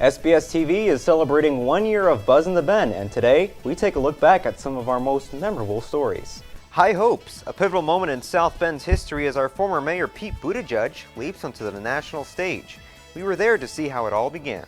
SBS-TV is celebrating 1 year of Buzz in the Bend, and today we take a look back at some of our most memorable stories. High hopes, a pivotal moment in South Bend's history as our former mayor Pete Buttigieg leaps onto the national stage. We were there to see how it all began.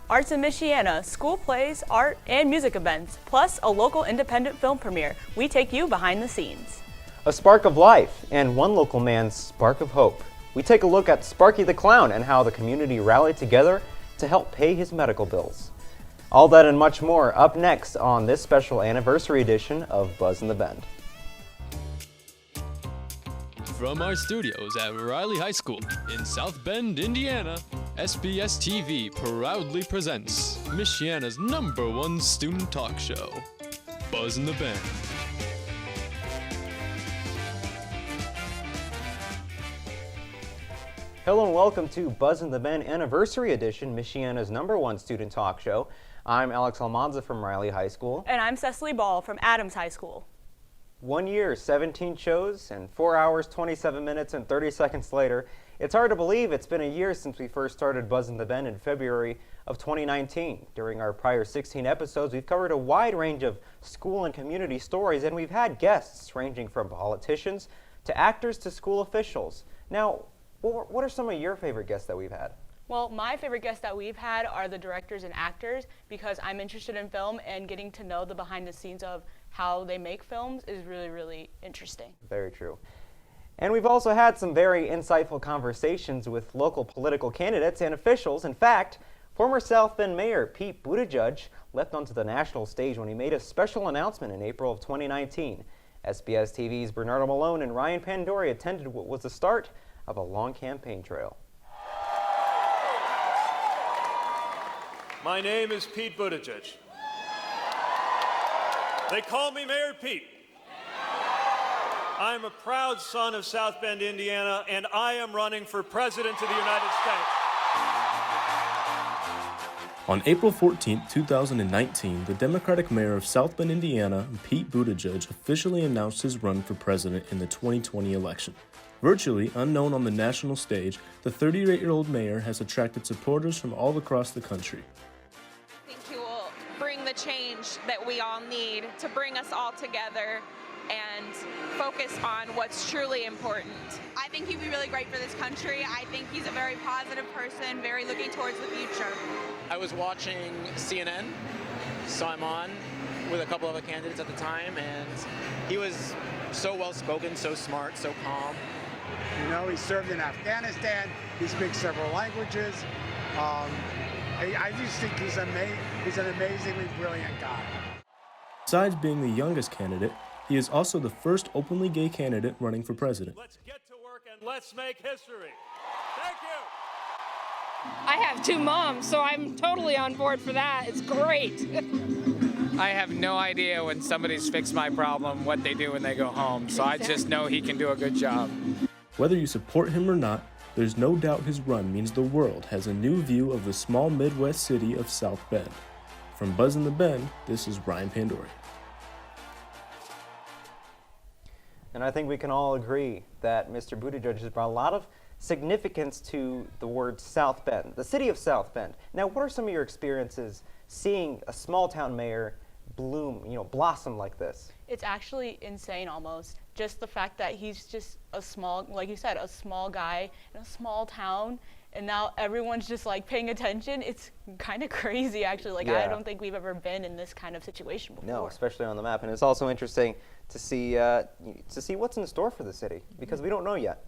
Arts in Michiana, school plays, art, and music events, plus a local independent film premiere. We take you behind the scenes. A spark of life and one local man's spark of hope. We take a look at Sparky the Clown and how the community rallied together to help pay his medical bills. All that and much more up next on this special anniversary edition of Buzz in the Bend. From our studios at Riley High School in South Bend, Indiana, SBS-TV proudly presents Michiana's #1 student talk show, Buzz in the Bend. Hello and welcome to Buzz in the Bend Anniversary Edition, Michiana's #1 student talk show. I'm Alex Almanza from Riley High School. And I'm Cecily Ball from Adams High School. 1 year, 17 shows, and 4 hours, 27 minutes, and 30 seconds later, it's hard to believe it's been a year since we first started Buzz in the Bend in February of 2019. During our prior 16 episodes, we've covered a wide range of school and community stories, and we've had guests ranging from politicians to actors to school officials. Now, what are some of your favorite guests that we've had? Well, my favorite guests that we've had are the directors and actors because I'm interested in film, and getting to know the behind the scenes of how they make films is really, really interesting. Very true. And we've also had some very insightful conversations with local political candidates and officials. In fact, former South Bend Mayor Pete Buttigieg leapt onto the national stage when he made a special announcement in April of 2019. SBS-TV's Bernardo Malone and Ryan Pandori attended what was the start of a long campaign trail. My name is Pete Buttigieg. They call me Mayor Pete. I'm a proud son of South Bend, Indiana, and I am running for President of the United States. On April 14, 2019, the Democratic mayor of South Bend, Indiana, Pete Buttigieg, officially announced his run for president in the 2020 election. Virtually unknown on the national stage, the 38-year-old mayor has attracted supporters from all across the country. I think he will bring the change that we all need to bring us all together and focus on what's truly important. I think he'd be really great for this country. I think he's a very positive person, very looking towards the future. I was watching CNN, so I'm on with a couple other candidates at the time, and he was so well-spoken, so smart, so calm. You know, he served in Afghanistan, he speaks several languages. I just think he's an amazingly brilliant guy. Besides being the youngest candidate, he is also the first openly gay candidate running for president. Let's get to work and let's make history. Thank you. I have 2 moms, so I'm totally on board for that. It's great. I have no idea when somebody's fixed my problem what they do when they go home, so I just know he can do a good job. Whether you support him or not, there's no doubt his run means the world has a new view of the small Midwest city of South Bend. From Buzz in the Bend, this is Ryan Pandori. And I think we can all agree that Mr. Buttigieg has brought a lot of significance to the word South Bend, the city of South Bend. Now, what are some of your experiences seeing a small town mayor bloom, blossom like this? It's actually insane almost. Just the fact that he's just a small, like you said, a small guy in a small town, and now everyone's just like paying attention. It's kind of crazy actually. I don't think we've ever been in this kind of situation before. No, especially on the map. And it's also interesting to see what's in store for the city, because we don't know yet.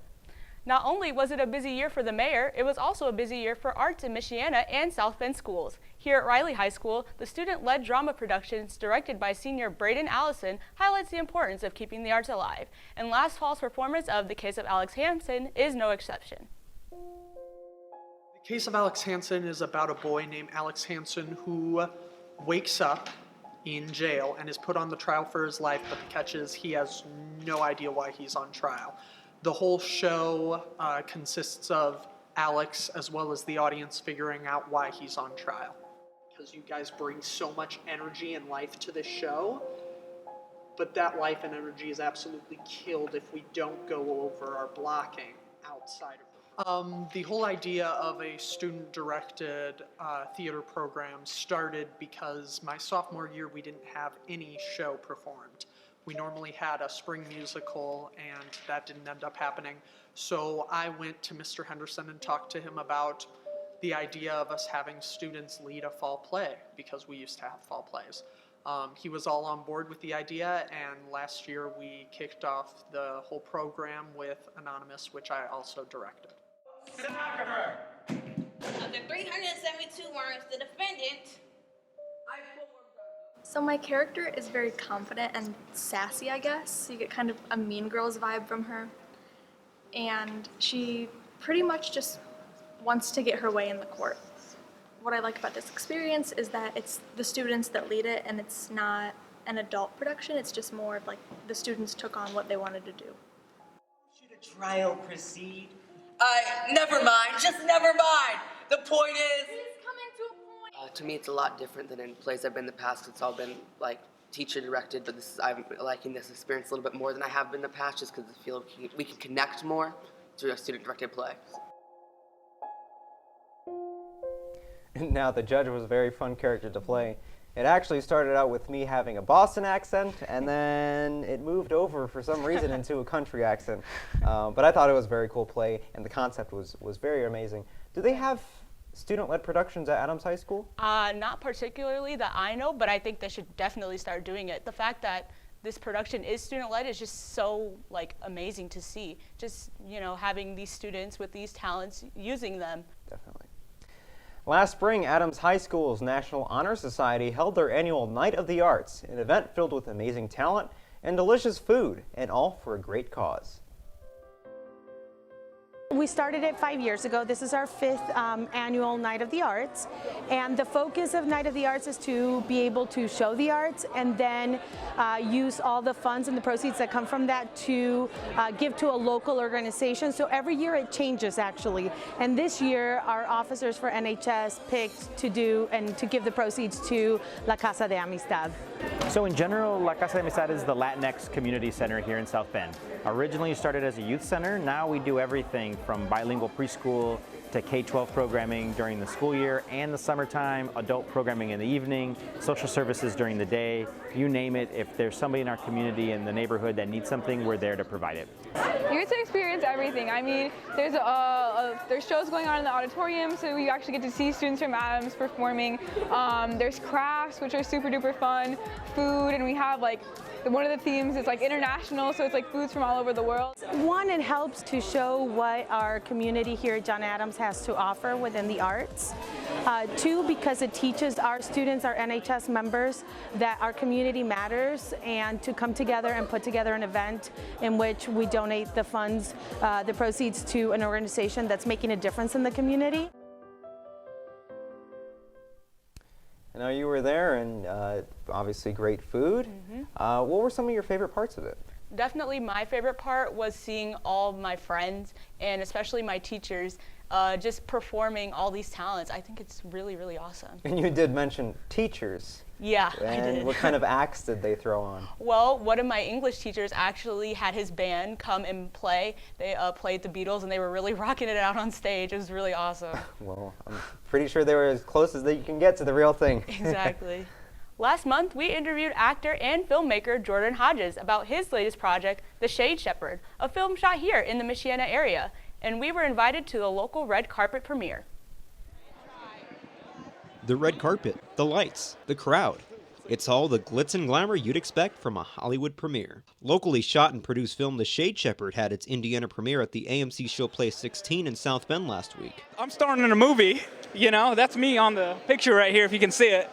Not only was it a busy year for the mayor, it was also a busy year for arts in Michiana and South Bend schools. Here at Riley High School, the student-led drama productions directed by senior Braden Allison highlights the importance of keeping the arts alive. And last fall's performance of The Case of Alex Hansen is no exception. The Case of Alex Hansen is about a boy named Alex Hansen who wakes up in jail and is put on the trial for his life, but the catch is he has no idea why he's on trial. The whole show consists of Alex as well as the audience figuring out why he's on trial. Because you guys bring so much energy and life to this show, but that life and energy is absolutely killed if we don't go over our blocking outside of The whole idea of a student-directed theater program started because my sophomore year we didn't have any show performed. We normally had a spring musical and that didn't end up happening. So I went to Mr. Henderson and talked to him about the idea of us having students lead a fall play because we used to have fall plays. He was all on board with the idea, and last year we kicked off the whole program with Anonymous, which I also directed. Stenographer. Of the 372 words, the defendant. So my character is very confident and sassy, I guess. You get kind of a Mean Girls vibe from her. And she pretty much just wants to get her way in the court. What I like about this experience is that it's the students that lead it, and it's not an adult production. It's just more of like the students took on what they wanted to do. Should a trial proceed? Never mind, just never mind. The point is... He's coming to a point. To me, it's a lot different than in plays I've been in the past. It's all been like teacher directed, but I'm liking this experience a little bit more than I have been in the past, just because I feel we can connect more through a student directed play. Now, the judge was a very fun character to play. It actually started out with me having a Boston accent, and then it moved over for some reason into a country accent. But I thought it was a very cool play, and the concept was very amazing. Do they have student-led productions at Adams High School? Not particularly that I know, but I think they should definitely start doing it. The fact that this production is student-led is just so amazing to see. Just, having these students with these talents, using them. Definitely. Last spring, Adams High School's National Honor Society held their annual Night of the Arts, an event filled with amazing talent and delicious food, and all for a great cause. We started it 5 years ago. This is our 5th annual Night of the Arts, and the focus of Night of the Arts is to be able to show the arts and then use all the funds and the proceeds that come from that to give to a local organization. So every year it changes, actually, and this year our officers for NHS picked to do and to give the proceeds to La Casa de Amistad. So in general, La Casa de Amistad is the Latinx community center here in South Bend. Originally started as a youth center. Now we do everything from bilingual preschool to K-12 programming during the school year and the summertime, adult programming in the evening, social services during the day, you name it. If there's somebody in our community in the neighborhood that needs something, we're there to provide it. You get to experience everything. I mean, there's shows going on in the auditorium, so you actually get to see students from Adams performing. There's crafts, which are super duper fun, food, and we have one of the themes is international, so it's foods from all over the world. One, it helps to show what our community here at John Adams has to offer within the arts. 2, because it teaches our students, our NHS members, that our community matters, and to come together and put together an event in which we donate the funds, the proceeds to an organization that's making a difference in the community. I know you were there, and obviously great food. Mm-hmm. What were some of your favorite parts of it? Definitely my favorite part was seeing all of my friends, and especially my teachers, just performing all these talents. I think it's really, really awesome. And you did mention teachers. Yeah, and I did. What kind of acts did they throw on? Well, one of my English teachers actually had his band come and play. They played the Beatles, and they were really rocking it out on stage. It was really awesome. Well, I'm pretty sure they were as close as you can get to the real thing. Exactly. Last month, we interviewed actor and filmmaker Jordon Hodges about his latest project, The Shade Shepherd, a film shot here in the Michiana area, and we were invited to the local red carpet premiere. The red carpet, the lights, the crowd. It's all the glitz and glamour you'd expect from a Hollywood premiere. Locally shot and produced film The Shade Shepherd had its Indiana premiere at the AMC Showplace 16 in South Bend last week. I'm starring in a movie, that's me on the picture right here if you can see it.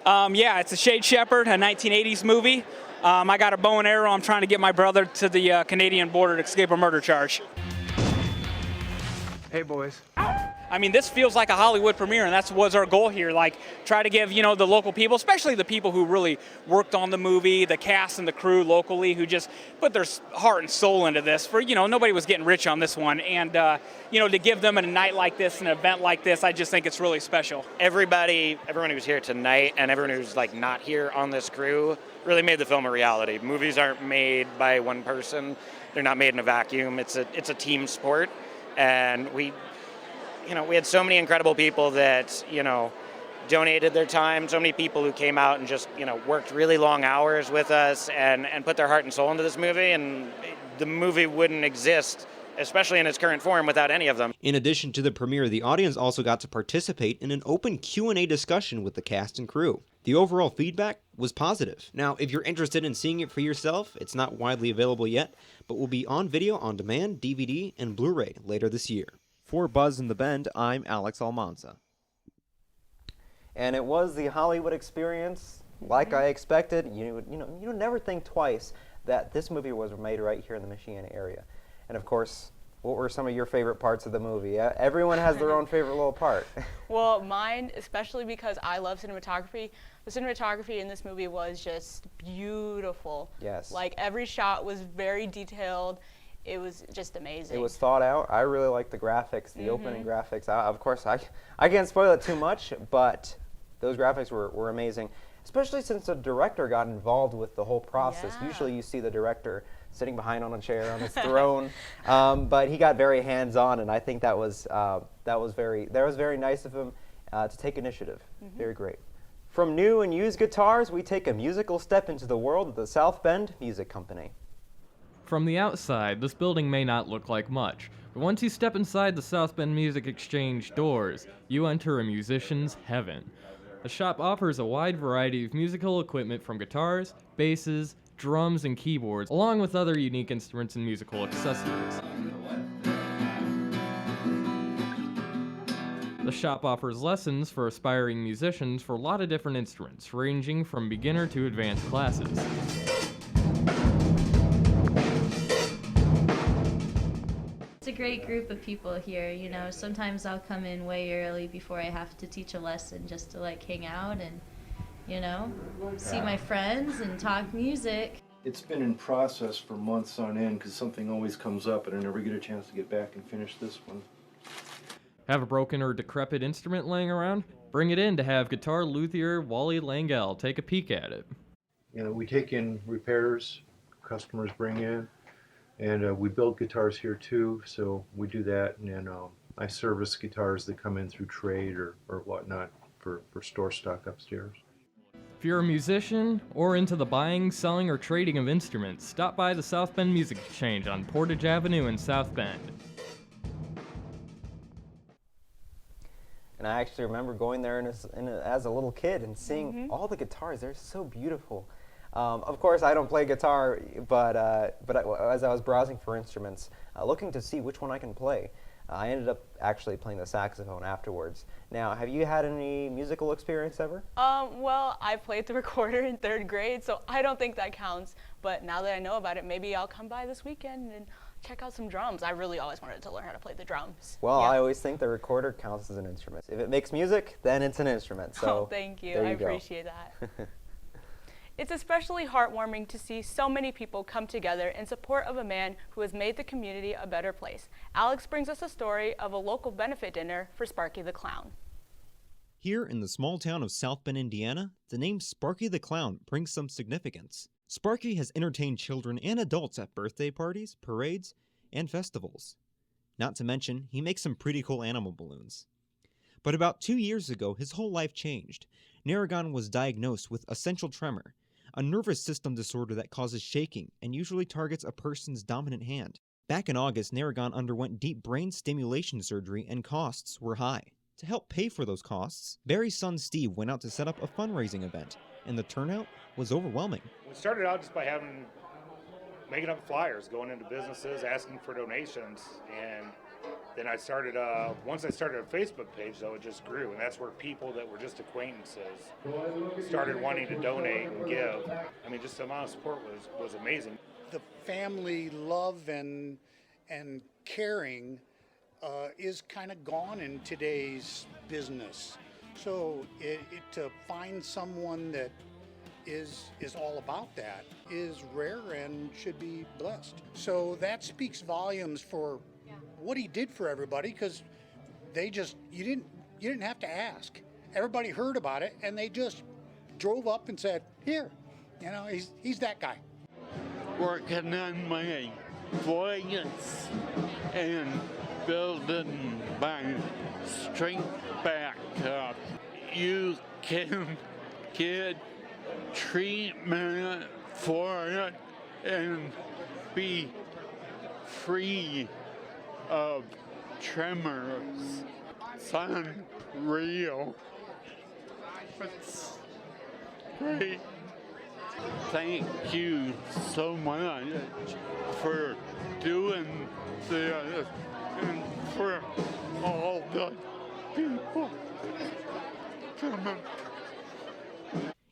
Yeah, it's The Shade Shepherd, a 1980s movie. I got a bow and arrow. I'm trying to get my brother to the Canadian border to escape a murder charge. Hey, boys. I mean, this feels like a Hollywood premiere, and that was our goal here. Try to give, the local people, especially the people who really worked on the movie, the cast and the crew locally, who just put their heart and soul into this. For, nobody was getting rich on this one. And, to give them a night like this, an event like this, I just think it's really special. Everyone who's here tonight and everyone who's not here on this crew really made the film a reality. Movies aren't made by one person. They're not made in a vacuum. It's a team sport. And we had so many incredible people that, donated their time, so many people who came out and just, worked really long hours with us and put their heart and soul into this movie, and the movie wouldn't exist, especially in its current form, without any of them. In addition to the premiere, the audience also got to participate in an open Q&A discussion with the cast and crew. The overall feedback was positive. Now, if you're interested in seeing it for yourself, it's not widely available yet, but will be on video on demand, DVD, and Blu-ray later this year. For Buzz in the Bend, I'm Alex Almanza. And it was the Hollywood experience, like I expected. You never think twice that this movie was made right here in the Michiana area. And of course, what were some of your favorite parts of the movie? Everyone has their own favorite little part. Well, mine, especially because I love cinematography, the cinematography in this movie was just beautiful. Yes. Like, every shot was very detailed. It was just amazing. It was thought out. I really liked the graphics, the opening graphics. Of course, I can't spoil it too much, but those graphics were amazing, especially since the director got involved with the whole process. Yeah. Usually you see the director sitting behind on a chair on his throne, but he got very hands-on, and I think that was very nice of him to take initiative. Very great. From new and used guitars, we take a musical step into the world of the South Bend Music Company. From the outside, this building may not look like much, but once you step inside the South Bend Music Exchange doors, you enter a musician's heaven. The shop offers a wide variety of musical equipment from guitars, basses, drums, and keyboards, along with other unique instruments and musical accessories. The shop offers lessons for aspiring musicians for a lot of different instruments, ranging from beginner to advanced classes. It's a great group of people here, sometimes I'll come in way early before I have to teach a lesson just to hang out and, see my friends and talk music. It's been in process for months on end because something always comes up and I never get a chance to get back and finish this one. Have a broken or decrepit instrument laying around? Bring it in to have guitar luthier Wally Langell take a peek at it. We take in repairs customers bring in, and we build guitars here too, so we do that, and I service guitars that come in through trade or whatnot for store stock upstairs. If you're a musician or into the buying, selling, or trading of instruments, stop by the South Bend Music Exchange on Portage Avenue in South Bend. And I actually remember going there as a little kid and seeing all the guitars. They're so beautiful. Of course, I don't play guitar, but as I was browsing for instruments, looking to see which one I can play, I ended up actually playing the saxophone afterwards. Now, have you had any musical experience ever? Well, I played the recorder in 3rd grade, so I don't think that counts. But now that I know about it, maybe I'll come by this weekend and check out some drums. I really always wanted to learn how to play the drums. Well, yeah. I always think the recorder counts as an instrument. If it makes music, then it's an instrument. So thank you. I appreciate that. It's especially heartwarming to see so many people come together in support of a man who has made the community a better place. Alex brings us a story of a local benefit dinner for Sparky the Clown. Here in the small town of South Bend, Indiana, the name Sparky the Clown brings some significance. Sparky has entertained children and adults at birthday parties, parades, and festivals. Not to mention, he makes some pretty cool animal balloons. But about 2 years ago, his whole life changed. Narragon was diagnosed with essential tremor, a nervous system disorder that causes shaking and usually targets a person's dominant hand. Back in August, Narragon underwent deep brain stimulation surgery and costs were high. To help pay for those costs, Barry's son Steve went out to set up a fundraising event, and the turnout was overwhelming. We started out just by making up flyers, going into businesses, asking for donations, and then once I started a Facebook page, though, it just grew, and that's where people that were just acquaintances started wanting to donate and give. I mean, just the amount of support was amazing. The family love and caring is kind of gone in today's business. So to find someone that is all about that is rare and should be blessed. So that speaks volumes for what he did for everybody, because you didn't have to ask. Everybody heard about it and they just drove up and said, here, he's that guy. Working on my voice and building my strength back up. You can get treatment for it and be free of tremors. It's unreal. It's great. Thank you so much for doing this and for all the people coming.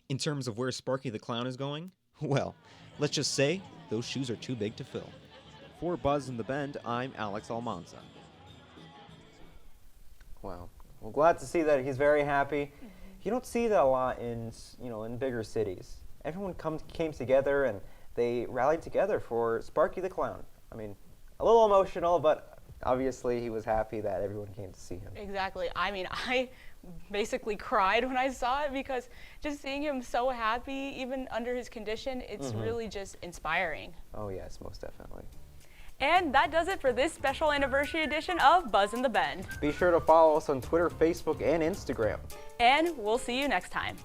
In terms of where Sparky the Clown is going, well, let's just say those shoes are too big to fill. For Buzz in the Bend, I'm Alex Almanza. Wow. Well, glad to see that he's very happy. You don't see that a lot in, in bigger cities. Everyone came together and they rallied together for Sparky the Clown. I mean, a little emotional, but obviously he was happy that everyone came to see him. Exactly. I mean, I basically cried when I saw it because just seeing him so happy, even under his condition, it's really just inspiring. Oh yes, most definitely. And that does it for this special anniversary edition of Buzz in the Bend. Be sure to follow us on Twitter, Facebook, and Instagram. And we'll see you next time.